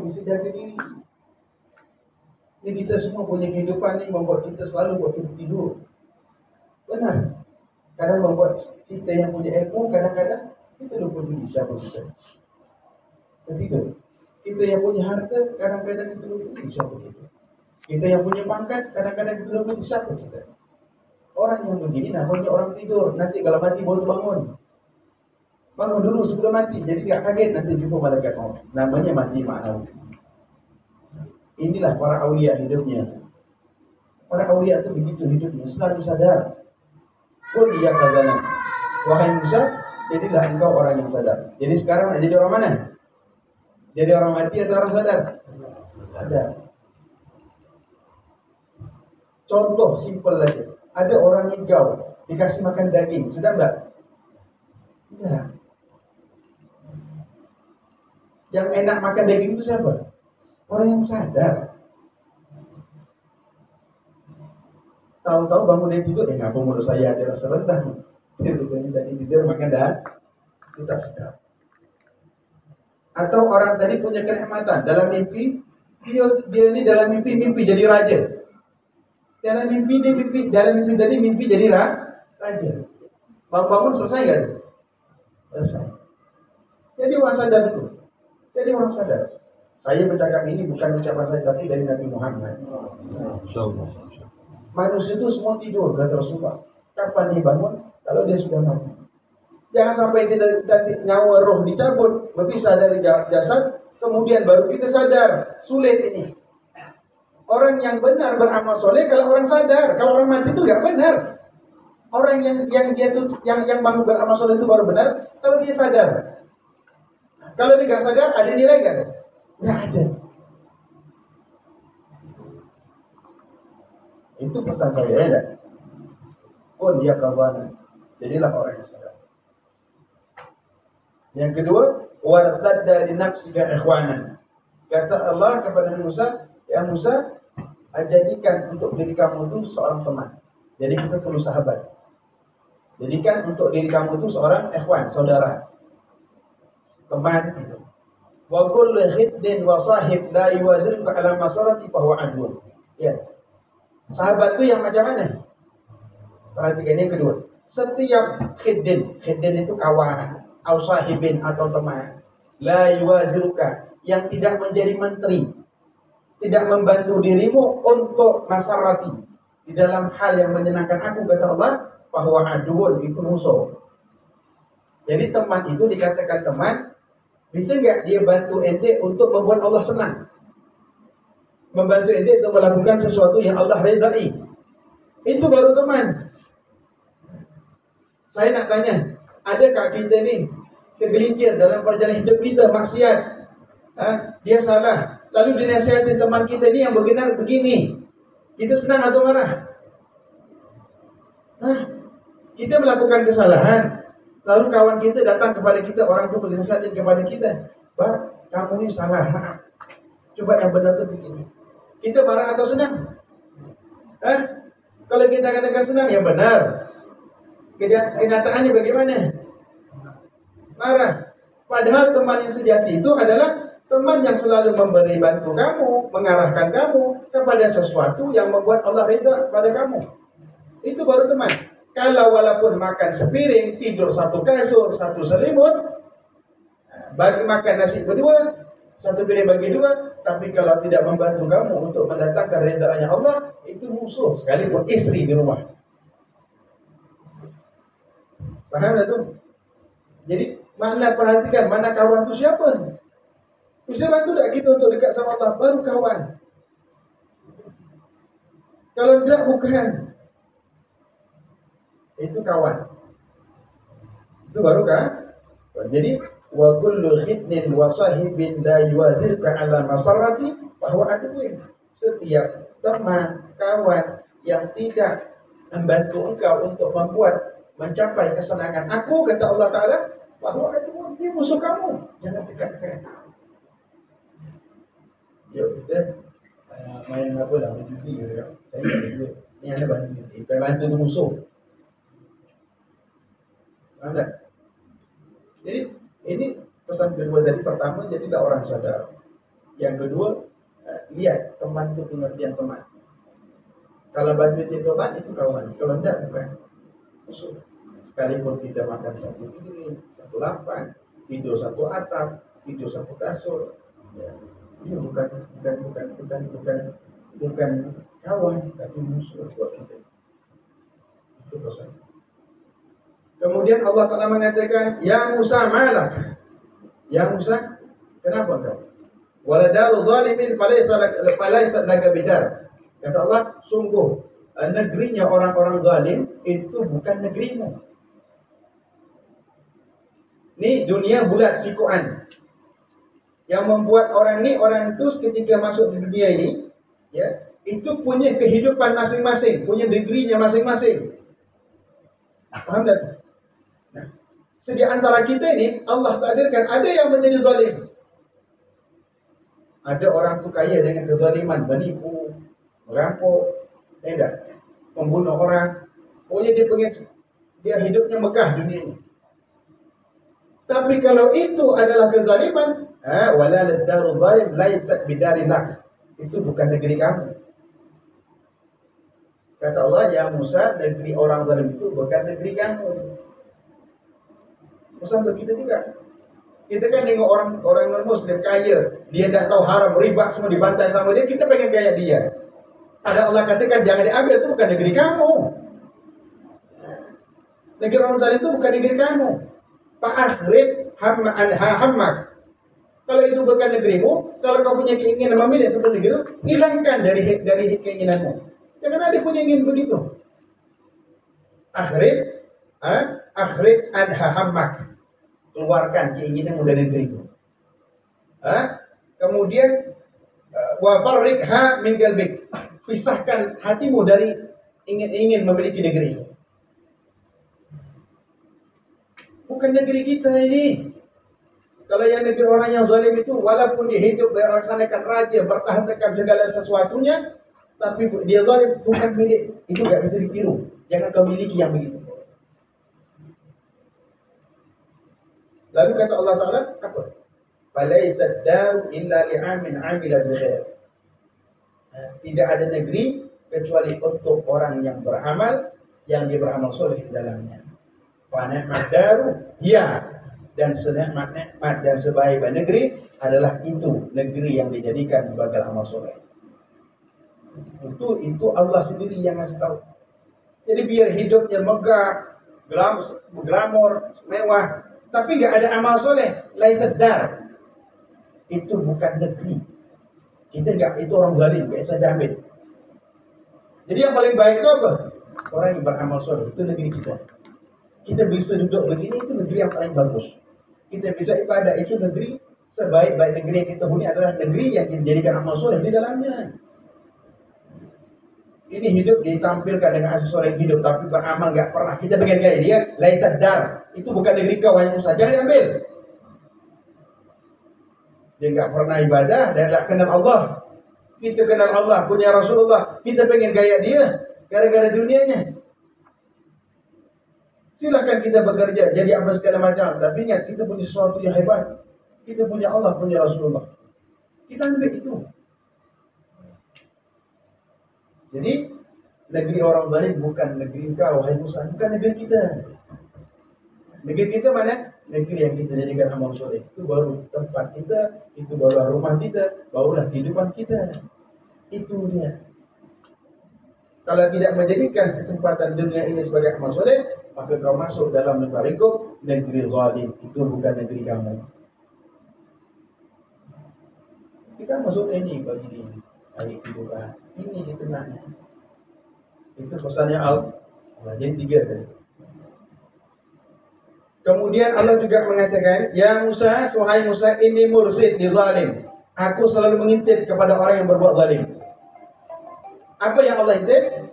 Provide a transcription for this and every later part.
bisa jaga diri. Ini kita semua punya kehidupan ini membuat kita selalu buat tidur. Benar. Kadang membuat kita yang punya ilmu, kadang-kadang kita lupa diri siapa kita. Ketiga, kita yang punya harta, kadang-kadang kita lupa diri siapa kita. Kita yang punya pangkat, kadang-kadang kita lupa diri siapa kita. Orang yang begini namanya orang tidur. Nanti kalau mati baru bangun. Bangun dulu sebelum mati. Jadi tak kaget nanti jumpa malaikat maut. Namanya mati ma'nawi. Inilah para awliya hidupnya. Para awliya itu begitu hidupnya, selalu sadar. Qul ya kadzana. Wahai Musa, jadilah engkau orang yang sadar. Jadi sekarang jadi orang mana? Jadi orang mati atau orang sadar? Sadar. Contoh simpel lagi. Ada orang hijau dikasih makan daging, sedap enggak? Tidak. Yang enak makan daging itu siapa? Orang yang sadar. Tahu-tahu bangun dari tidur, ngapa mulut saya ada rasa rendah? Tadi tidur makan dah, tidak sedap. Atau orang tadi punya kenikmatan dalam mimpi, dia ini dalam mimpi jadi raja. Dalam mimpi tadi mimpi jadi raja. Bangun selesai nggak? Selesai. Jadi orang sadar itu. Jadi orang sadar. Saya bercakap ini bukan ucapan saya, tapi dari Nabi Muhammad. Manusia itu semua tidur, kata Rasulullah. Kapan dia bangun? Kalau dia sudah mati. Jangan sampai tidak nyawa roh dicabut, berpisah dari jasad, kemudian baru kita sadar. Sulit ini. Orang yang benar beramal soleh kalau orang sadar, kalau orang mati itu nggak benar. Orang yang bangun beramal soleh itu baru benar kalau dia sadar. Kalau dia nggak sadar, ada nilai nggak? Nggak ada. Itu pesan saya ya enggak? Oh dia kawan. Jadilah orang yang sadar. Yang kedua, wartadda li nafsika ikhwanan. Kata Allah kepada Musa, ya Musa, jadikan untuk diri kamu itu seorang teman. Jadi kita perlu sahabat. Jadikan untuk diri kamu itu seorang ikhwan, saudara. Teman itu. Wa kullu khiddin wa sahib la yuwaziruka ala masarati fa huwa adwun. Ya. Sahabat itu yang macam mana? Perhatikan yang kedua. Setiap khiddin itu kawan, au sahibin atau teman. La yuwaziruka, yang tidak menjadi menteri, tidak membantu dirimu untuk masarati di dalam hal yang menyenangkan aku, kata Allah, bahwa aduun itu musuh. Jadi teman itu dikatakan teman, bisa nggak dia bantu ente untuk membuat Allah senang? Membantu ente untuk melakukan sesuatu yang Allah ridai. Itu baru teman. Saya nak tanya, adakah kita ni tergelincir dalam perjalanan hidup kita maksiat? Dia salah, lalu dinasihatin teman kita ni yang benar begini, kita senang atau marah? Kita melakukan kesalahan, lalu kawan kita datang kepada kita, orang itu bernasihatin kepada kita, Pak, kamu ini salah, coba yang benar itu begini. Kita marah atau senang? Kalau kita katakan senang, ya benar. Kenyataannya bagaimana? Marah. Padahal teman yang sejati itu adalah teman yang selalu memberi bantu kamu, mengarahkan kamu kepada sesuatu yang membuat Allah ridha pada kamu. Itu baru teman. Kalau walaupun makan sepiring, tidur satu kasur, satu selimut, bagi makan nasi berdua, satu piring bagi dua, tapi kalau tidak membantu kamu untuk mendatangkan ridha-Nya Allah, itu musuh, sekalipun istri di rumah. Paham tak tu? Jadi mana perhatikan mana kawan itu siapa? Bisa bantu tak kita untuk dekat sama Allah? Baru kawan. Kalau tidak, bukan. Itu kawan. Itu baru kan? Jadi wa kullu khidnin wa sahibin la yuwazirka ala masarati bahwa aduin. Setiap teman, kawan yang tidak membantu engkau untuk mencapai kesenangan aku, kata Allah Ta'ala, bahwa aduin, dia musuh kamu. Jangan dekat-dekat. Yuk kita main apa lah, main judi ke saya ada duit. Ni ada bantu judi, bukan bantu tu musuh. Faham tak? Jadi ini pesan kedua tadi. Pertama, jadilah orang sadar. Yang kedua, lihat teman itu pengertian teman. Kalau bantu teman itu kawan, kalau tidak bukan musuh. Sekalipun kita makan satu piring, satu lapang, tidur satu atap, tidur satu kasur, ya, ini bukan kawan, tapi musuh buat kita. Itu pesan. Kemudian Allah Ta'ala mengatakan, Ya Musa malak. Ya Musa, kenapa kau? Waladaru zalimin falaysa laka bidar. Kata Allah, sungguh negerinya orang-orang zalim itu bukan negerimu. Ini dunia bulat sikuan. Yang membuat orang itu ketika masuk di dunia ini, ya, itu punya kehidupan masing-masing, punya negerinya masing-masing. Paham tak? Nah, di antara kita ini Allah takdirkan ada yang menjadi zalim. Ada orang tu kaya dengan kezaliman, menipu, merampok, tidak, membunuh orang. Pokoknya dia hidupnya megah dunia ini. Tapi kalau itu adalah kezaliman, wala lad-daru zalim laysat bidarillah. Itu bukan negeri kamu. Kata Allah, ya Musa, negeri orang zalim itu bukan negeri kamu. Pesan begitu juga. Kita kan tengok orang non-muslim kaya, dia tidak tahu haram, riba, semua dibantai sama dia, kita pengen kayak dia. Ada Allah katakan jangan diambil, itu bukan negeri kamu. Negeri orang zalim itu bukan negeri kamu. Fa'akhrid hammak. Kalau itu bukan negerimu, kalau kau punya keinginan memilih itu negeri, hilangkan dari keinginanmu. Jangan ada punya ingin begitu. Akhrid hammak. Keluarkan keinginanmu dari negeri itu. Kemudian wa farriqha min qalbik. Pisahkan hatimu dari ingin memiliki negeri itu. Bukan negeri kita ini. Kalau yang negeri orang yang zalim itu, walaupun dia hidup melaksanakan raja, bertahankan segala sesuatunya, tapi dia zalim, bukan milik. Itu tidak bisa ditiru. Jangan kau miliki yang begitu. Lalu kata Allah Ta'ala, apa? Falaysad daru illa li'amin amila bil khair. Tidak ada negeri kecuali untuk orang yang beramal, yang dia beramal soleh di dalamnya. Fa ni'mad daru ya, dan senikmat dan sebaik-baik negeri adalah itu negeri yang dijadikan sebagai amal soleh. Itu Allah sendiri yang ngasih tahu. Jadi biar hidupnya megah, glamor, mewah, tapi nggak ada amal soleh, laisad dar. Itu bukan negeri. Kita nggak, itu orang zalim, nggak bisa jamin. Jadi yang paling baik itu apa? Orang yang beramal soleh, itu negeri kita. Kita bisa duduk begini, itu negeri yang paling bagus. Kita bisa ibadah, itu negeri sebaik-baik negeri yang kita huni adalah negeri yang dijadikan amal soleh di dalamnya. Ini hidup ditampilkan dengan aksesoris hidup, tapi beramal nggak pernah. Kita pengen kayak dia, laisad dar. Itu bukan negeri kau, hanya Musa. Jangan diambil. Dia nggak pernah ibadah dan nggak kenal Allah. Kita kenal Allah, punya Rasulullah. Kita pengen kayak dia, gara-gara dunianya. Silakan kita bekerja, jadi apa segala macam. Tapi ingat, kita punya sesuatu yang hebat. Kita punya Allah, punya Rasulullah. Kita ambil itu. Jadi negeri orang zalim bukan negeri kau, hai Musa, bukan negeri kita. Negeri kita mana? Negeri yang kita jadikan amal soleh. Itu baru tempat kita, itu baru rumah kita, barulah kehidupan kita. Itu dia. Kalau tidak menjadikan kesempatan dunia ini sebagai amal soleh, maka kau masuk dalam negeri zalim. Itu bukan negeri kamu. Kita masuk ini bagi ini. Hari kehidupan ini di tengahnya. Itu pesannya Allah. Jadi 3 tadi. Kemudian Allah juga mengatakan, Ya Musa, wahai Musa, ini mursid di zalim. Aku selalu mengintip kepada orang yang berbuat zalim. Apa yang Allah intip?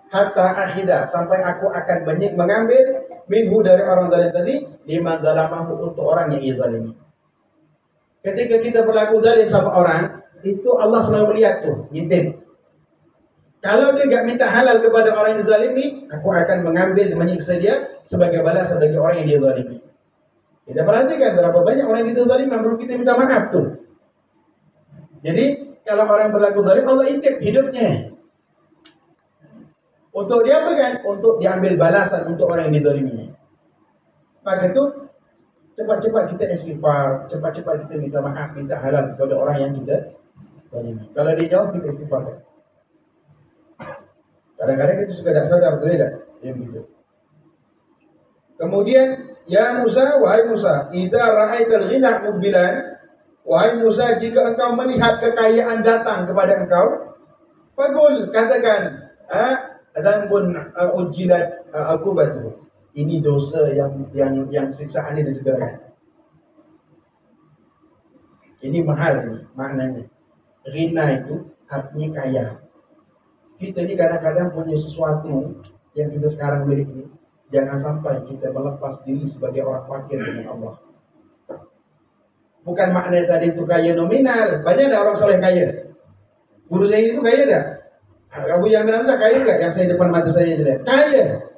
Hatta akhida, sampai aku akan mengambil minhu dari orang zalim tadi, liman zalamahu, untuk orang yang ia zalimi. Ketika kita berlaku zalim sama orang, itu Allah selalu melihat tuh, ngintip. Kalau dia enggak minta halal kepada orang yang dizalimi, aku akan mengambil dan menyiksa dia sebagai balasan bagi orang yang dia zalimi. Kita perhatikan berapa banyak orang yang kita zalimi, yang perlu kita minta maaf tuh. Jadi kalau orang berlaku zalim, Allah intip hidupnya. Untuk dia apa kan? Untuk diambil balasan untuk orang yang dizaliminya. Maka itu cepat-cepat kita istighfar, cepat-cepat kita minta maaf, minta halal kepada orang yang kita zalimi. Kalau dia jauh, kita istighfar. Kadang-kadang kita suka tak sadar, betul tak? Yang begitu. Kemudian, ya Musa, wahai Musa, idza ra'aital ghina mubilan, wahai Musa, jika engkau melihat kekayaan datang kepada engkau, faqul, katakan, dzambun ujilat aqubatuh. Ini dosa yang siksaan ini disegerakan. Ini mahal ini maknanya. Ghina itu artinya kaya. Kita ni kadang-kadang punya sesuatu yang kita sekarang miliki. Jangan sampai kita melepas diri sebagai orang fakir dengan Allah. Bukan maknanya tadi itu kaya nominal. Banyak ada orang soleh kaya. Guru saya itu kaya tak? Abu Yamin tak kaya tak? Yang saya depan mata saya je. Kaya.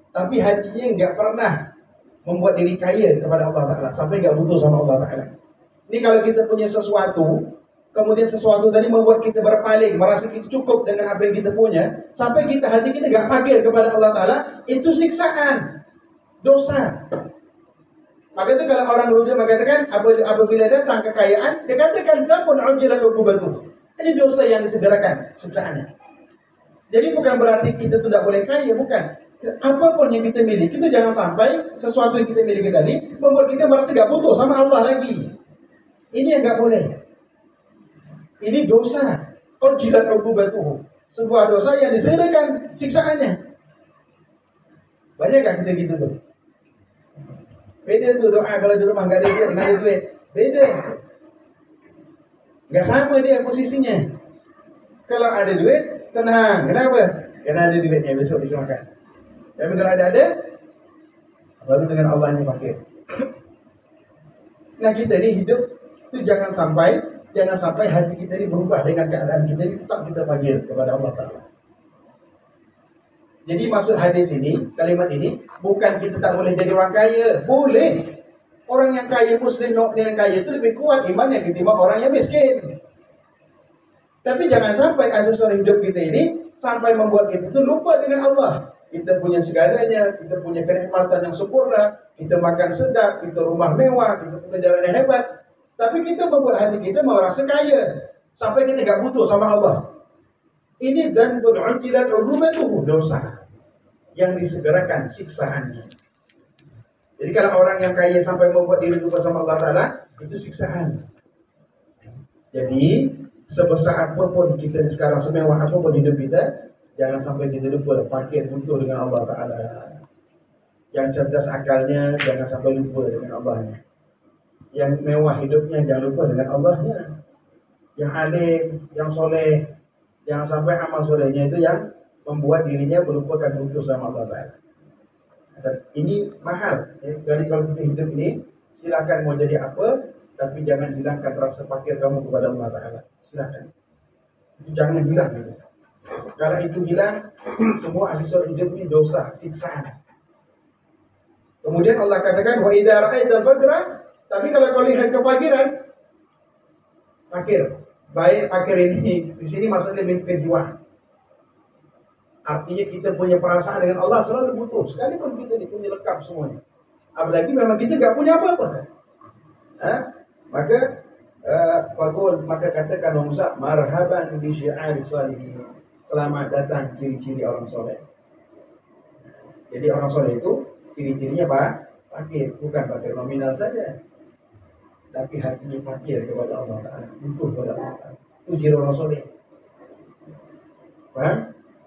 Tapi hatinya enggak pernah membuat diri kaya kepada Allah Ta'ala. Sampai enggak butuh sama Allah Ta'ala. Ini kalau kita punya sesuatu, kemudian sesuatu tadi membuat kita berpaling, merasa kita cukup dengan apa yang kita punya, sampai kita hati kita enggak fakir kepada Allah Ta'ala, itu siksaan, dosa. Maka itu kalau orang rujuk mengatakan, apabila datang kekayaan, dia katakan, "Dapun ujilat uqubatuh." Ini dosa yang disegerakan, siksaannya. Jadi bukan berarti kita tidak boleh kaya, bukan. Apapun yang kita miliki itu jangan sampai sesuatu yang kita miliki tadi membuat kita merasa gak butuh sama Allah lagi. Ini yang gak boleh. Ini dosa. Ujilat uqubatuh. Sebuah dosa yang disediakan siksaannya. Banyak gak kita gitu tuh? Beda tuh doa kalau di rumah gak ada duit, gak ada duit. Beda. Gak sama dia posisinya. Kalau ada duit, tenang. Kenapa? Karena ada duitnya, besok bisa makan. Tapi kalau ada, baru dengan Allah ini pakai. Nah kita ini hidup itu jangan sampai hati kita ini berubah dengan keadaan kita ini, tetap kita panggil kepada Allah Ta'ala. Jadi maksud hadis ini, kalimat ini, bukan kita tak boleh jadi orang kaya. Boleh. Orang yang kaya, Muslim yang kaya itu lebih kuat imannya ketimbang orang yang miskin. Tapi jangan sampai aksesoris hidup kita ini sampai membuat kita itu lupa dengan Allah. Kita punya segalanya, kita punya kenikmatan yang sempurna, kita makan sedap, kita rumah mewah, kita punya jalan yang hebat. Tapi kita membuat hati kita merasa kaya, sampai kita tidak butuh sama Allah. Ini dan berujilat uqubatuh, dosa yang disegerakan siksaannya. Jadi kalau orang yang kaya sampai membuat diri lupa sama Allah Ta'ala, itu siksaan. Jadi sebesar apapun kita sekarang, semewah apapun hidup kita, jangan sampai kita lupa fakir butuh dengan Allah Ta'ala. Yang cerdas akalnya jangan sampai lupa dengan Allahnya. Yang mewah hidupnya jangan lupa dengan Allahnya. Yang alim, yang soleh, jangan sampai amal solehnya itu yang membuat dirinya melupakan butuh sama Allah Ta'ala. Ini mahal. Jadi kalau kita hidup ini, silakan mau jadi apa, tapi jangan hilangkan rasa fakir kamu kepada Allah Ta'ala. Silakan. Itu jangan hilang gitu. Kalau itu hilang, semua aksesoris hidup ini dosa, siksaan. Kemudian Allah katakan, wa idza ra'aital faqra, tapi kalau kau lihat kefakiran, fakir. Baik fakir ini di sini maksudnya mimpi jiwa. Artinya kita punya perasaan dengan Allah selalu butuh. Sekalipun kita punya lengkap semuanya. Apalagi memang kita enggak punya apa-apa. Maka katakan Musa, marhaban bi syi'ari salihin. Selamat datang ciri-ciri orang soleh. Jadi orang soleh itu ciri-cirinya apa? Fakir, bukan fakir nominal saja, tapi hatinya fakir kepada Allah Ta'ala, butuh kepada Allah Ta'ala. Itu ciri orang soleh. Paham?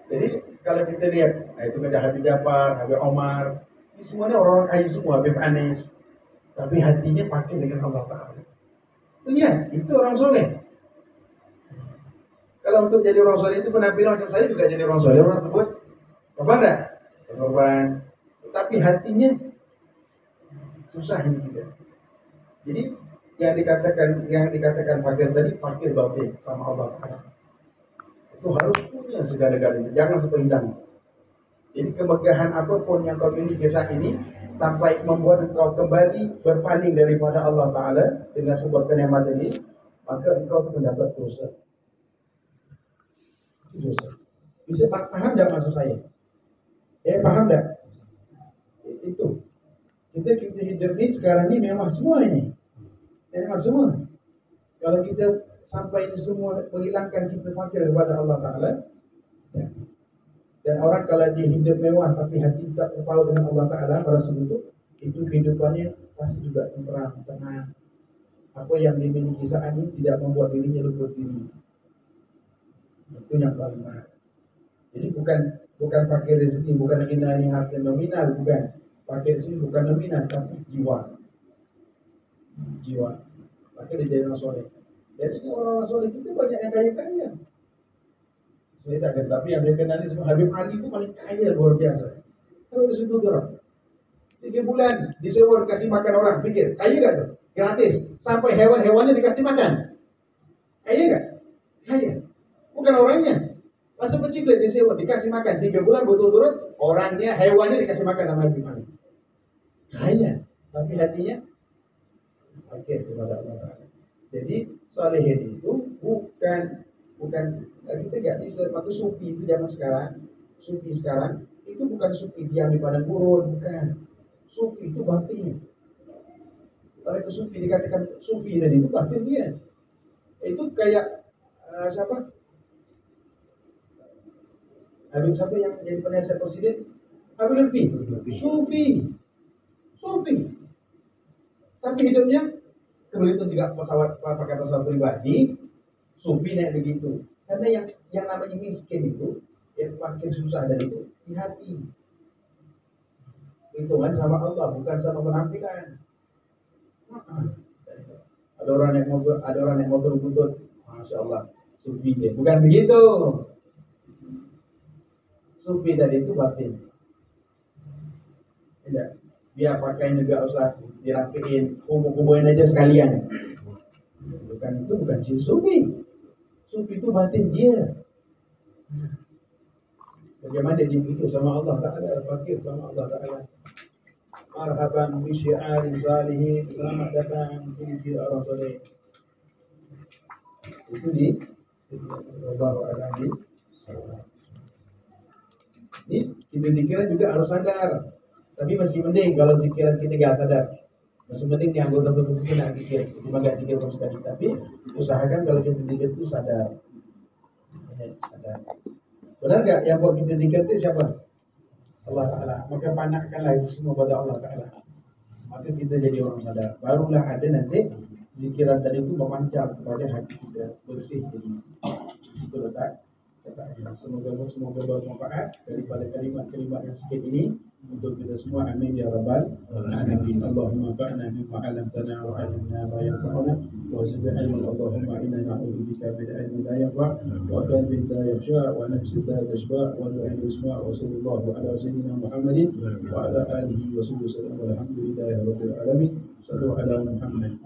Jadi kalau kita lihat, itu ada Habib Jafar, Habib Omar, ini semuanya orang-orang kaya semua, Habib Anis, tapi hatinya fakir dengan Allah Ta'ala. Lihat, itu orang soleh. Kalau untuk jadi orang soleh itu penampilan macam saya juga jadi orang soleh. Orang sebut apa enggak? Kesorban. Tapi hatinya susah ini juga. Jadi yang dikatakan fakir tadi, fakir batin sama Allah Ta'ala. Itu harus punya segala-galanya. Jangan sampai hilang. Jadi kemegahan apapun yang kau miliki saat ini, sampai membuat engkau kembali berpaling daripada Allah Ta'ala dengan sebuah kenikmatan ini, maka engkau mendapat dosa. Dosa. Bisa paham tak maksud saya? Paham tak? Itu. Kita hidup ini sekarang ini memang semua ini. Memang semua. Kalau kita sampai ini semua menghilangkan kita fakir kepada Allah Ta'ala, ya. Dan orang kalau dia hidup mewah tapi hati tak terpaut dengan Allah Ta'ala pada sebentuk, itu kehidupannya pasti juga tenteram, tenang. Apa yang dimiliki saat ini tidak membuat dirinya luput diri. Itu yang paling mahal. Jadi bukan pakai rezeki, bukan ini harta nominal, bukan. Pakai rezeki bukan nominal, tapi jiwa. Jiwa. Maka dia jadi orang soleh. Jadi orang-orang soleh itu banyak yang kaya-kaya. Saya tak kenal, tapi yang saya kenal ini semua Habib Ali itu paling kaya luar biasa. Kalau di situ orang 3 bulan disewa dikasih makan orang, pikir kaya gak tuh? Gratis. Sampai hewan-hewannya dikasih makan. Kaya gak? Kaya. Bukan orangnya. Masa penciklat disewa dikasih makan 3 bulan berturut-turut, orangnya, hewannya dikasih makan sama Habib Ali. Kaya. Tapi hatinya fakir kepada Allah Ta'ala. Jadi salihin itu bukan kita nggak bisa pakai sufi itu zaman sekarang. Sufi sekarang itu bukan sufi diam di padang gurun, bukan. Sufi itu batin. Kalau itu sufi dikatakan sufi tadi itu batin dia. Itu kayak siapa? Habib siapa yang jadi penasihat presiden? Habib Lutfi. Sufi. Tapi hidupnya kemudian itu juga pakai pesawat pribadi, sufi naik begitu. Karena yang namanya miskin itu, yang makin susah dari itu di hati. Itu kan sama Allah, bukan sama penampilan. Ada orang yang motor butut, masya Allah, sufi dia. Bukan begitu. Sufi tadi itu batin. Tidak. Dia pakai juga usah dirapiin, kubu-kubuin aja sekalian. Bukan sufi. Sufi itu batin dia. Bagaimana dia begitu sama Allah Ta'ala, fakir sama Allah Ta'ala. Marhaban bi syi'arin salihin, selamat datang sini orang soleh. Itu di Allah Alaihi. Ini kita pikiran juga harus sadar. Tapi masih mending kalau pikiran kita gak sadar. Masih mending yang anggota tubuh kita nak pikir, cuma gak pikir sama sekali. Tapi usahakan kalau kita pikir itu sadar. Benar gak yang buat kita pikir itu siapa? Allah Ta'ala. Maka panakkanlah itu semua pada Allah Ta'ala. Maka kita jadi orang sadar. Barulah ada nanti zikiran tadi itu memancar kepada hati kita, bersih. Jadi itu letak. Semoga bermanfaat daripada kalimat-kalimat yang sedikit ini untuk kita semua. Amin ya rabbal alamin. Allahumma fa'na bima 'allamtana wa 'allimna ma yanfa'una wa zidna ilman. Allahumma inna na'udzubika min ilmin la yanfa' wa qalbin la yakhsha wa nafsin la tashba' wa la yusma' wa sallallahu ala sayyidina Muhammadin wa ala alihi wa sahbihi wasallam. Walhamdulillahi rabbil alamin. Sallu ala Muhammad.